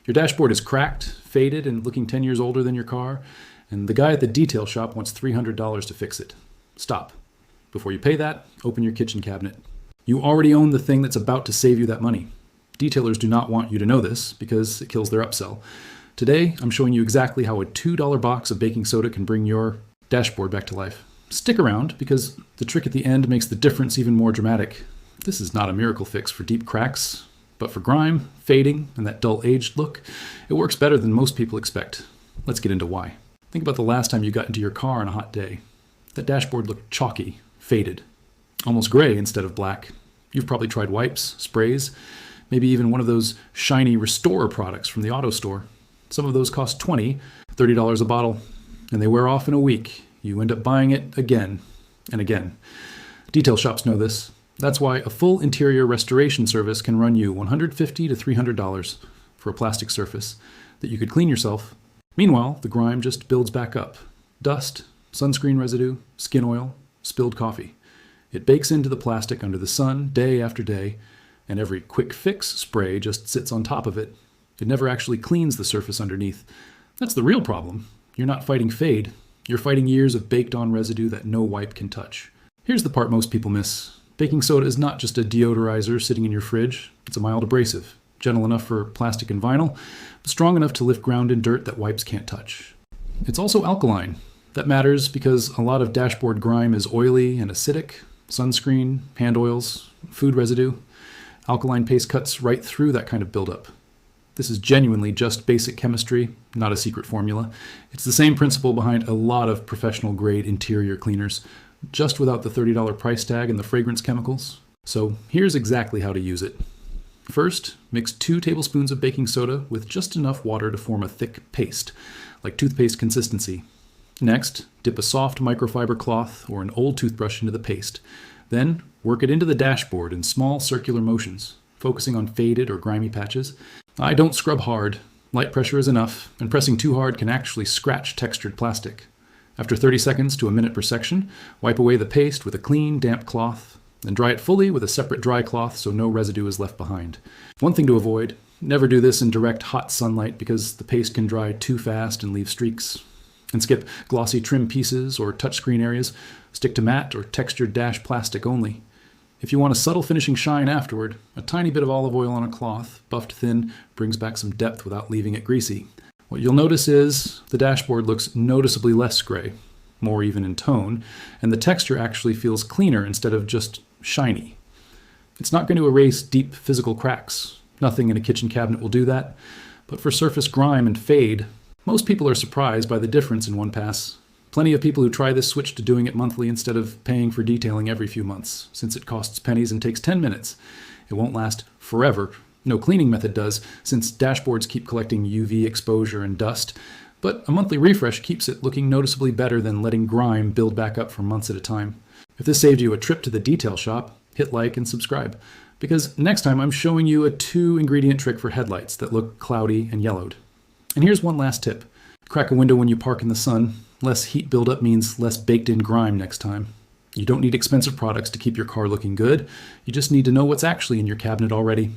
Your dashboard is cracked, faded, and looking 10 years older than your car, and the guy at the detail shop wants $300 to fix it. Stop. Before you pay that, open your kitchen cabinet. You already own the thing that's about to save you that money. Detailers do not want you to know this because it kills their upsell. Today, I'm showing you exactly how a $2 box of baking soda can bring your dashboard back to life. Stick around because the trick at the end makes the difference even more dramatic. This is not a miracle fix for deep cracks, but for grime, fading, and that dull aged look, it works better than most people expect. Let's get into why. Think about the last time you got into your car on a hot day. That dashboard looked chalky, faded, almost gray instead of black. You've probably tried wipes, sprays, maybe even one of those shiny Restore products from the auto store. Some of those cost $20, $30 a bottle, and they wear off in a week. You end up buying it again and again. Detail shops know this. That's why a full interior restoration service can run you $150 to $300 for a plastic surface that you could clean yourself. Meanwhile, the grime just builds back up. Dust, sunscreen residue, skin oil, spilled coffee. It bakes into the plastic under the sun day after day, and every quick fix spray just sits on top of it. It never actually cleans the surface underneath. That's the real problem. You're not fighting fade. You're fighting years of baked-on residue that no wipe can touch. Here's the part most people miss. Baking soda is not just a deodorizer sitting in your fridge. It's a mild abrasive, gentle enough for plastic and vinyl, but strong enough to lift ground and dirt that wipes can't touch. It's also alkaline. That matters because a lot of dashboard grime is oily and acidic. Sunscreen, hand oils, food residue. Alkaline paste cuts right through that kind of buildup. This is genuinely just basic chemistry, not a secret formula. It's the same principle behind a lot of professional-grade interior cleaners, just without the $30 price tag and the fragrance chemicals. So here's exactly how to use it. First, mix 2 tablespoons of baking soda with just enough water to form a thick paste, like toothpaste consistency. Next, dip a soft microfiber cloth or an old toothbrush into the paste. Then, work it into the dashboard in small circular motions, focusing on faded or grimy patches. I don't scrub hard. Light pressure is enough, and pressing too hard can actually scratch textured plastic. After 30 seconds to a minute per section, wipe away the paste with a clean, damp cloth, then dry it fully with a separate dry cloth so no residue is left behind. One thing to avoid, never do this in direct hot sunlight because the paste can dry too fast and leave streaks. And skip glossy trim pieces or touchscreen areas. Stick to matte or textured dash plastic only. If you want a subtle finishing shine afterward, a tiny bit of olive oil on a cloth, buffed thin, brings back some depth without leaving it greasy. What you'll notice is the dashboard looks noticeably less gray, more even in tone, and the texture actually feels cleaner instead of just shiny. It's not going to erase deep physical cracks. Nothing in a kitchen cabinet will do that. But for surface grime and fade, most people are surprised by the difference in one pass. Plenty of people who try this switch to doing it monthly instead of paying for detailing every few months, since it costs pennies and takes 10 minutes. It won't last forever. No cleaning method does, since dashboards keep collecting UV exposure and dust, but a monthly refresh keeps it looking noticeably better than letting grime build back up for months at a time. If this saved you a trip to the detail shop, hit like and subscribe, because next time I'm showing you a 2-ingredient trick for headlights that look cloudy and yellowed. And here's one last tip. Crack a window when you park in the sun. Less heat buildup means less baked-in grime next time. You don't need expensive products to keep your car looking good. You just need to know what's actually in your cabinet already.